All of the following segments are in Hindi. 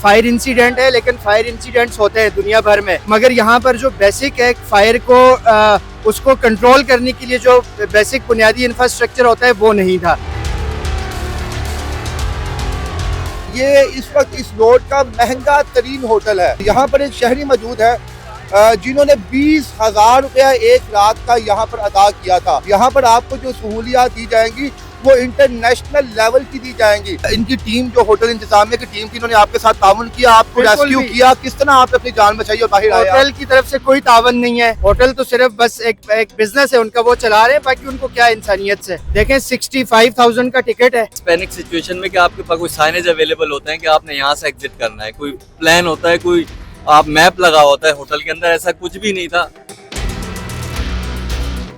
फायर इंसिडेंट है, लेकिन फायर इंसिडेंट्स होते हैं दुनिया भर में, मगर यहाँ पर जो बेसिक है फायर को उसको कंट्रोल करने के लिए जो बेसिक बुनियादी इंफ्रास्ट्रक्चर होता है वो नहीं था। ये इस वक्त इस रोड का महंगा तरीन होटल है। यहाँ पर एक शहरी मौजूद है जिन्होंने 20,000 रुपया एक रात का यहाँ पर अदा किया था। यहाँ पर आपको जो सहूलियात दी जाएंगी वो इंटरनेशनल लेवल की दी जाएंगी। इनकी टीम जो होटल इंतजामिया की टीम थी, इन्होंने आपके साथ ताउन किया, आपको रेस्क्यू किया, किस तरह आपने अपनी जान बचाई और बाहर आए? होटल की तरफ से कोई तावन नहीं है, होटल तो सिर्फ बस एक बिजनेस है उनका, वो चला रहे हैं, बाकी उनको क्या इंसानियत से। देखें 65,000 का टिकट है। पैनिक सिचुएशन में कि आपके पास कोई साइनेज अवेलेबल होते हैं कि आपने यहाँ से एग्जिट करना है, कोई प्लान होता है, कोई आप मैप लगा होता है होटल के अंदर, ऐसा कुछ भी नहीं था।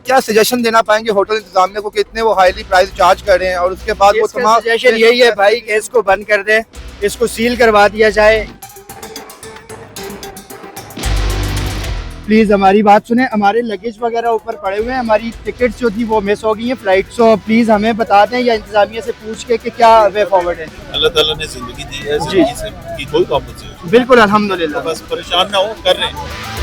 क्या सजेशन देना पाएंगे होटल इंतजामिया को कि इतने वो हाईली प्राइस चार्ज कर रहे हैं और उसके बाद वो तमाम सजेशन यही है भाई कि इसको बंद कर दें, इसको सील करवा दिया जाए। प्लीज हमारी बात सुने, हमारे लगेज वगैरह ऊपर पड़े हुए हैं, हमारी टिकट जो थी वो मिस हो गई है फ्लाइट। सो प्लीज हमें बता दें या इंतजामिया से पूछ के कि क्या वे फॉरवर्ड है। अल्लाह ताला ने जिंदगी दी है, जिंदगी से की कोई कॉम्पनसेशन बिल्कुल अल्हम्दुलिल्लाह, बस परेशान ना हो, कर रहे हैं।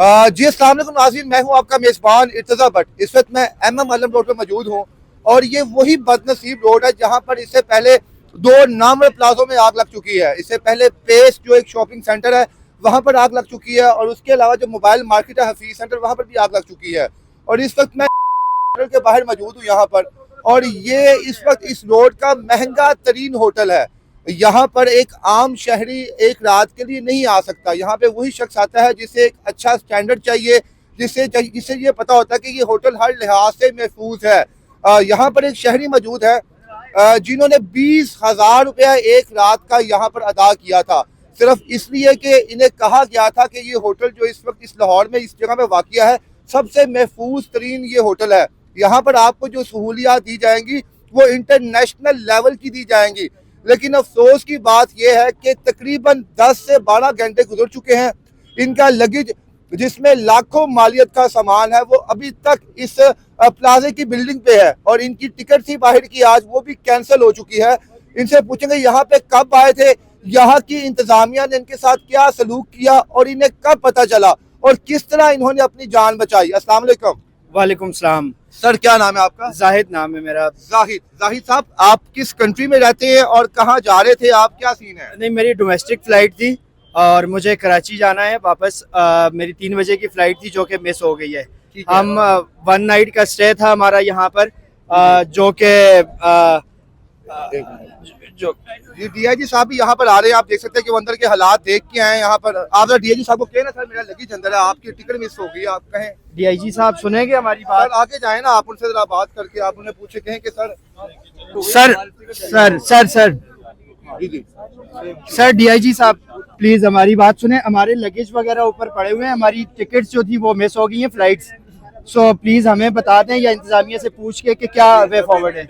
जी अस्सलाम वालेकुम नाज़रीन, मैं हूं आपका मेज़बान इर्तज़ा भट्ट। इस वक्त मैं MM आलम रोड पे मौजूद हूं और ये वही बदनसीब रोड है जहां पर इससे पहले 2 नामवर प्लाजों में आग लग चुकी है। इससे पहले पेस जो एक शॉपिंग सेंटर है वहां पर आग लग चुकी है और उसके अलावा जो मोबाइल मार्केट है हफीज सेंटर, वहां पर भी आग लग चुकी है। और इस वक्त मैं होटल के बाहर मौजूद हूँ यहाँ पर, और ये इस वक्त इस रोड का महंगा तरीन होटल है। यहाँ पर एक आम शहरी एक रात के लिए नहीं आ सकता। यहाँ पे वही शख्स आता है जिसे एक अच्छा स्टैंडर्ड चाहिए, जिससे ये पता होता है कि ये होटल हर लिहाज से महफूज है। यहाँ पर एक शहरी मौजूद है जिन्होंने 20,000 रुपया एक रात का यहाँ पर अदा किया था, सिर्फ इसलिए कि इन्हें कहा गया था कि ये होटल जो इस वक्त इस लाहौर में इस जगह पे वाक़िया है, सबसे महफूज तरीन ये होटल है। यहाँ पर आपको जो सहूलियात दी जाएंगी वो इंटरनेशनल लेवल की दी जाएंगी। लेकिन अफसोस की बात यह है कि तकरीबन 10 से 12 घंटे गुजर चुके हैं। इनका लगेज जिसमें लाखों मालियत का सामान है वो अभी तक इस प्लाजे की बिल्डिंग पे है और इनकी टिकट थी बाहर की, आज वो भी कैंसिल हो चुकी है। इनसे पूछेंगे यहाँ पे कब आए थे, यहाँ की इंतजामिया ने इनके साथ क्या सलूक किया और इन्हें कब पता चला और किस तरह इन्होंने अपनी जान बचाई। अस्सलाम वालेकुम। वालेकुम सलाम। सर क्या नाम है आपका? जाहिद नाम है मेरा। जाहिद साहब, आप किस कंट्री में रहते हैं और कहाँ जा रहे थे आप, क्या सीन है? नहीं, मेरी डोमेस्टिक फ्लाइट थी और मुझे कराची जाना है वापस। मेरी 3 बजे की फ्लाइट थी जो कि मिस हो गई है। हम 1 नाइट का स्टे था हमारा यहाँ पर, जो कि जो DIG साहब भी यहाँ पर आ रहे हैं। आप देख सकते हैं कि वो अंदर के हालात देख के आए यहाँ पर। आप DIG साहब को कहें ना, सर मेरा लगेज अंदर है, आपकी टिकट मिस हो गई, आप कहें। DIG साहब सुनेंगे हमारी बात? सर आगे जाए ना, आप उनसे जरा बात करके आप उन्हें पूछे, कहें कि सर सर DIG साहब प्लीज हमारी बात सुने, हमारे लगेज वगैरह ऊपर पड़े हुए हैं, हमारी टिकट जो थी वो मिस हो गई है फ्लाइट्स। सो प्लीज हमें बता दें या इंतजामिया से पूछ के कि क्या वे फॉरवर्ड है।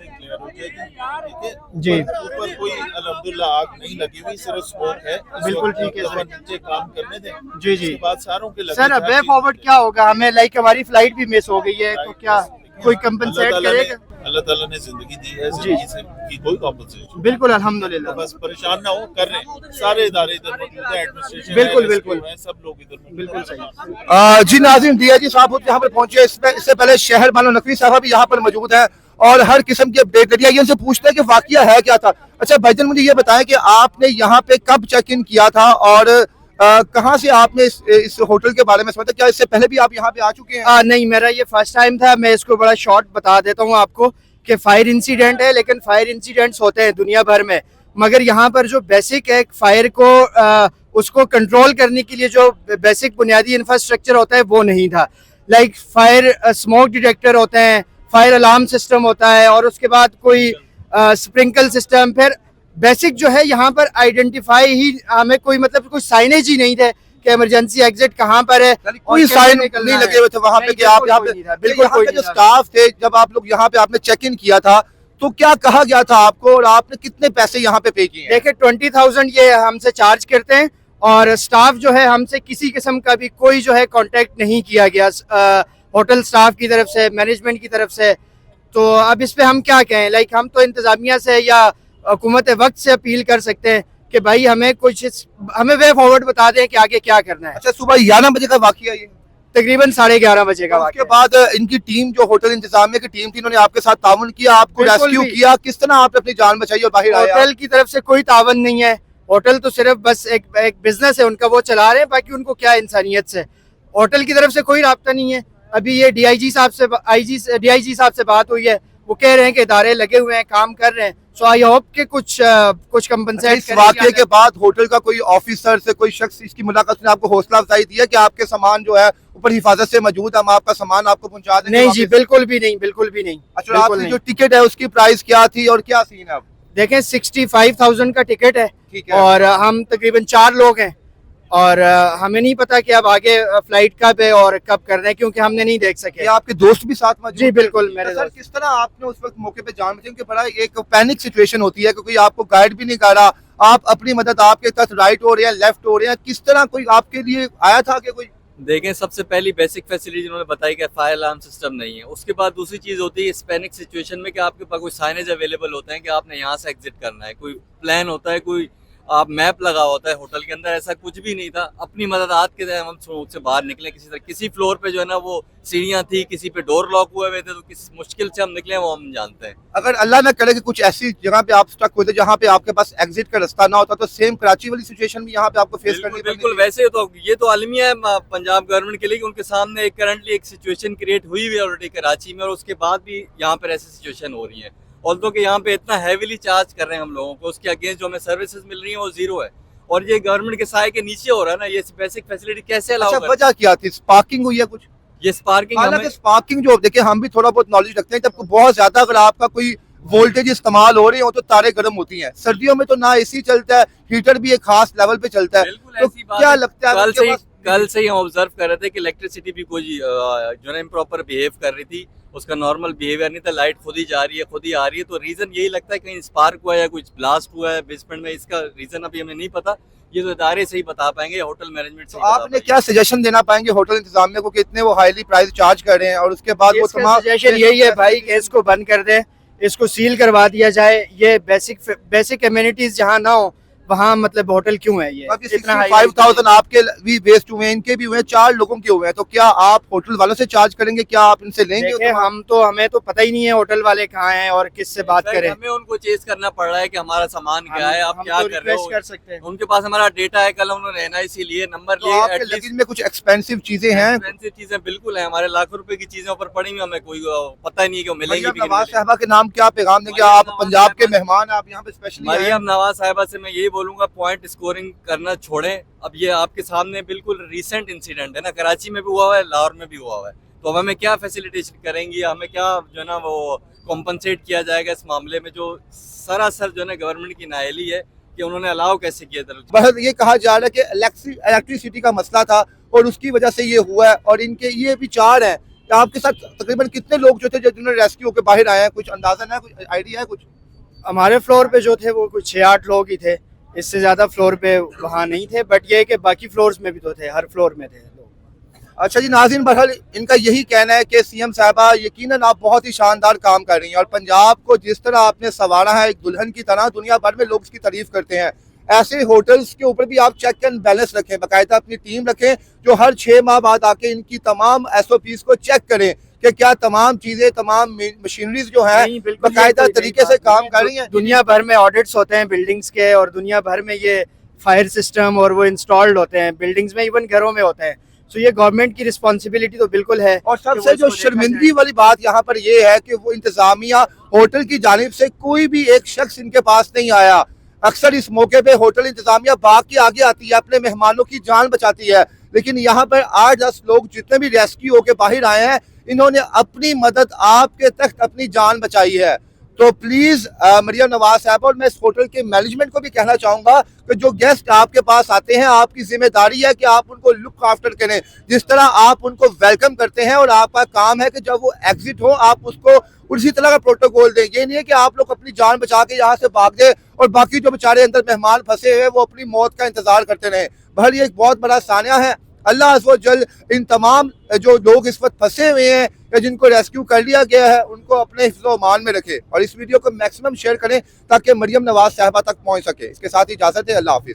जी ऊपर कोई अल्हम्दुलिल्लाह आग नहीं लगी हुई, सिर्फ स्मोक है। बिल्कुल ठीक है सर, नीचे काम करने दें। जी उसके बाद सारों के लगेज सर वे फॉरवर्ड क्या होगा हमें, लाइक हमारी फ्लाइट भी मिस हो गई है तो क्या कोई कंपनसेट करेगा? अल्लाह ताला ने जिंदगी दी है, जिंदगी से की कोई कॉम्पनसेशन। बिल्कुल अल्हम्दुलिल्लाह, बस परेशान ना हो, कर रहे हैं। सारे इदारे इधर मौजूद है, एडमिनिस्ट्रेशन बिल्कुल, है, बिल्कुल। SQ है, सब लोग इधर मौजूद बिल्कुल हैं। सही। जी नाज़रीन, DIG साहब यहाँ पर पहुंचे। इससे पहले शहर बानो नकवी साहब भी यहाँ पर मौजूद है और हर किस्म की अपडेट करिए। इनसे पूछते हैं कि वाकया है क्या था। अच्छा भाईजान, मुझे ये बताएं कि आपने यहाँ पे कब चेक इन किया था और कहाँ से आपने इस होटल के बारे में समझा? क्या इससे पहले भी आप यहाँ पे आ चुके हैं? नहीं, मेरा ये फर्स्ट टाइम था। मैं इसको बड़ा शॉर्ट बता देता हूँ आपको कि फायर इंसिडेंट है, लेकिन फायर इंसिडेंट्स होते हैं दुनिया भर में, मगर यहाँ पर जो बेसिक है फायर को उसको कंट्रोल करने के लिए जो बेसिक बुनियादी इंफ्रास्ट्रक्चर होता है वो नहीं था। लाइक फायर स्मोक डिटेक्टर होते हैं, फायर अलार्म सिस्टम होता है और उसके बाद कोई स्प्रिंकल सिस्टम। फिर बेसिक जो है यहाँ पर आइडेंटिफाई ही हमें कोई मतलब कोई साइनेज ही नहीं थे कि इमरजेंसी एग्जिट कहाँ पर है, कोई साइन नहीं लगे हुए थे वहाँ पे कि आप यहाँ पे। बिल्कुल, यहाँ पे जो स्टाफ थे, जब आप लोग यहाँ पे आपने चेक इन किया था तो क्या कहा गया था आपको और आपने कितने पैसे यहाँ पे पे किए? देखिए 20,000 ये हमसे चार्ज करते हैं और स्टाफ जो है हमसे किसी किस्म का भी कोई जो है कांटेक्ट नहीं किया गया होटल स्टाफ की तरफ से, मैनेजमेंट की तरफ से। तो अब इस पे हम क्या कहें, लाइक हम तो इंतजामिया से या हुकूमत वक्त से अपील कर सकते हैं कि भाई हमें वे फॉरवर्ड बता दें कि आगे क्या करना है। अच्छा, सुबह 11 बजे का वाकया ये, तकरीबन 11:30 बजे का उसके वाक़या है। बाद इनकी टीम जो होटल इंतजामिया की टीम थी, इन्होंने आपके साथ ताउन किया, आपको बिल्कुल रेस्क्यू भी। किया, किस तरह आपने अपनी जान बचाई और बाहर आए? होटल की तरफ से कोई तावन नहीं है, होटल तो सिर्फ बस एक बिजनेस है उनका, वो चला रहे हैं, बाकी उनको क्या इंसानियत से। होटल की तरफ से कोई राब्ता नहीं है। अभी ये डीआईजी साहब से बात हुई है, वो कह रहे हैं कि इदारे लगे हुए हैं, काम कर रहे हैं। सो आई होप के कुछ अच्छा, कंपनसेट इस वाकये के बाद होटल का कोई ऑफिसर से कोई शख्स इसकी मुलाकात ने आपको हौसला अफजाई दी है कि आपके सामान जो है ऊपर हिफाजत से मौजूद, हम आपका सामान आपको पहुंचा देंगे? नहीं जी, बिल्कुल भी नहीं, बिल्कुल भी नहीं। अच्छा, बिल्कुल आपकी नहीं। जो टिकट है उसकी प्राइस क्या थी और क्या सीन है अब? देखें 65,000 का टिकट है, ठीक है। और हम तकरीबन 4 लोग हैं, और हमें नहीं पता कि अब आगे फ्लाइट कब है और कब करना है, क्योंकि हमने नहीं देख सके। ये आपके दोस्त भी साथ मौजूद जी थे? बिल्कुल, मेरे तो सर, दोस्त। किस तरह आपने उस वक्त मौके पे जान बचाई? क्योंकि बड़ा एक पैनिक सिचुएशन होती है, क्योंकि आपको गाइड भी नहीं कर रहा, आप अपनी मदद, आपके साथ राइट हो रहे हैं, लेफ्ट हो रहे हैं, किस तरह कोई आपके लिए आया था कि कोई? देखें, सबसे पहली बेसिक फैसिलिटी उन्होंने बताई कि फायर अलार्म सिस्टम नहीं है। उसके बाद दूसरी चीज़ होती है इस पैनिक सिचुएशन में कि आपके पास कोई साइनेज अवेलेबल होते हैं कि आपने यहाँ से एग्जिट करना है, कोई प्लान होता है, कोई आप मैप लगा होता है होटल के अंदर, ऐसा कुछ भी नहीं था। अपनी मदद हाथ के हम से बाहर निकले किसी तरह। किसी फ्लोर पे जो है ना वो सीढ़ियाँ थी, किसी पे डोर लॉक हुए हुए थे, तो किस मुश्किल से हम निकले वो हम जानते हैं। अगर अल्लाह ना करे कि कुछ ऐसी जगह पे आप स्टक होते जहाँ पे आपके पास एग्जिट का रास्ता ना होता, तो सेम कराची वाली सिचुएशन भी यहाँ पे आपको फेस करनी बिल्कुल वैसे तो ये तो आलमी है पंजाब गवर्नमेंट के लिए कि उनके सामने एक करंटली एक सिचुएशन क्रिएट हुई हुई है ऑलरेडी कराची में, और उसके बाद भी यहाँ पर ऐसी सिचुएशन हो रही है। ऑल्दो कि यहाँ पे इतना हैवीली चार्ज कर रहे हैं हम लोगों को, उसके अगेंस्ट जो हमें सर्विसेज मिल रही है वो जीरो है, और ये गवर्नमेंट के साए के नीचे हो रहा है ना। ये बेसिक फैसिलिटी कैसे अलाउ अच्छा, वजह क्या थी? स्पार्किंग हुई है कुछ? ये स्पार्किंग हालांकि स्पार्किंग जो देखिए, हम भी थोड़ा बहुत नॉलेज रखते हैं, जब बहुत ज्यादा अगर आपका कोई वोल्टेज इस्तेमाल हो रही हो तो तारे गर्म होती हैं। सर्दियों में तो ना एसी चलता है, हीटर भी एक खास लेवल पे चलता है। तो क्या लगता है कल से ही हम ऑब्जर्व कर रहे थे कि इलेक्ट्रिसिटी भी कोई जो है इम्प्रॉपर बिहेव कर रही थी, उसका नॉर्मल बिहेवियर नहीं था, लाइट खुद ही जा रही है, खुद ही आ रही है। तो रीजन यही लगता है कहीं स्पार्क हुआ है या कुछ ब्लास्ट हुआ है बेसमेंट में, इसका रीजन अभी हमें नहीं पता। ये तो इदारे से ही बता पाएंगे, होटल मैनेजमेंट से। तो आपने क्या सजेशन देना पाएंगे होटल इंतजामिया को कि इतने वो हाईली प्राइस चार्ज कर रहे हैं, और उसके बाद वो तमाम सजेशन यही है भाई कि इसको बंद कर दें, इसको सील करवा दिया जाए। ये बेसिक एमिनिटीज जहाँ ना हो वहाँ मतलब होटल क्यों है? ये अब इतना 65,000 आपके भी वेस्ट हुए, इनके भी हुए, 4 लोगों के हुए हैं, तो क्या आप होटल वालों से चार्ज करेंगे? क्या आप इनसे लेंगे? देखें, हमें तो पता ही नहीं है होटल वाले कहाँ हैं और किससे बात करें। हमें उनको चेस करना पड़ रहा है कि हमारा सामान क्या है, आप क्या कर रहे हो। कर सकते हैं। उनके पास हमारा डेटा है, कल उन्होंने NIC लिए, नंबर तो लिए। आपके लगेज में कुछ एक्सपेंसिव चीजें हैं? एक्सपेंसिव चीजें बिल्कुल है, हमारे लाखों रुपए की चीजें ऊपर पड़ी हुई, हमें कोई पता ही नहीं कि वो मिलेंगी भी कि नहीं नवाज मिलेंगी। साहबा के नाम क्या पैगाम देंगे? आप पंजाब के मेहमान, आप यहाँ पे स्पेशली मरियम नवाज साहिबा से मैं यही बोलूंगा, पॉइंट स्कोरिंग करना छोड़ें। अब ये आपके सामने बिल्कुल रिसेंट इंसिडेंट है ना, कराची में भी हुआ है, लाहौर में भी हुआ है। तो अब हमें क्या फैसिलिटेशन करेंगी, हमें क्या जो है ना वो कॉम्पनसेट किया जाएगा इस मामले में, जो सरासर जो है ना गवर्नमेंट की नाअहली है कि उन्होंने अलाउ कैसे किया। बस ये कहा जा रहा है कि इलेक्ट्रिसिटी का मसला था और उसकी वजह से ये हुआ है, और इनके ये भी 4 हैं। आपके साथ तकरीबन कितने लोग जो थे जिन्होंने रेस्क्यू होकर बाहर आए हैं? कुछ अंदाजा है, कुछ आइडिया है? कुछ हमारे फ्लोर पे जो थे वो कुछ 6-8 लोग ही थे, इससे ज्यादा फ्लोर पे वहाँ नहीं थे, बट ये कि बाकी फ्लोर्स में भी तो थे, हर फ्लोर में थे लोग। अच्छा जी नाज़रीन, बहरहाल इनका यही कहना है कि सीएम साहबा यकीनन आप बहुत ही शानदार काम कर रही हैं, और पंजाब को जिस तरह आपने संवारा है एक दुल्हन की तरह, दुनिया भर में लोग इसकी तारीफ करते हैं। ऐसे होटल्स के ऊपर भी आप चेक एंड बैलेंस रखें, बाकायदा अपनी टीम रखें जो हर 6 माह बाद आके इनकी तमाम SOPs को चेक करें कि क्या तमाम चीजें, तमाम मशीनरीज जो है बाकायदा तरीके से काम कर रही हैं। दुनिया भर में ऑडिट्स होते हैं बिल्डिंग्स के, और दुनिया भर में ये फायर सिस्टम और वो इंस्टॉल्ड होते हैं बिल्डिंग्स में, इवन घरों में होते हैं। तो ये गवर्नमेंट की रिस्पॉन्सिबिलिटी तो बिल्कुल है। और सबसे जो शर्मिंदगी वाली बात यहाँ पर ये है कि वो इंतजामिया होटल की जानिब से कोई भी एक शख्स इनके पास नहीं आया। अक्सर इस मौके पे होटल इंतजामिया बाग के आगे आती है, अपने मेहमानों की जान बचाती है, लेकिन यहाँ पर 8-10 लोग जितने भी रेस्क्यू होके बाहर आए हैं, इन्होंने अपनी मदद आपके तक अपनी जान बचाई है। तो प्लीज मरियम नवाज साहब, और मैं इस होटल के मैनेजमेंट को भी कहना चाहूंगा कि जो गेस्ट आपके पास आते हैं, आपकी जिम्मेदारी है कि आप उनको लुक आफ्टर करें, जिस तरह आप उनको वेलकम करते हैं, और आपका काम है कि जब वो एग्जिट हो आप उसको उसी तरह का प्रोटोकॉल दें। ये नहीं है कि आप लोग अपनी जान बचा के यहाँ से भाग जाए और बाकी जो बेचारे अंदर मेहमान फंसे हुए वो अपनी मौत का इंतजार करते रहे। भले ये एक बहुत बड़ा सानिया है, अल्लाह अज़्ज़ व जल इन तमाम जो लोग इस वक्त फंसे हुए हैं या जिनको रेस्क्यू कर लिया गया है उनको अपने हिफ्ज़ व अमान में रखे और इस वीडियो को मैक्सिमम शेयर करें ताकि मरियम नवाज साहिबा तक पहुँच सके। इसके साथ ही इजाज़त है, अल्लाह हाफिज़।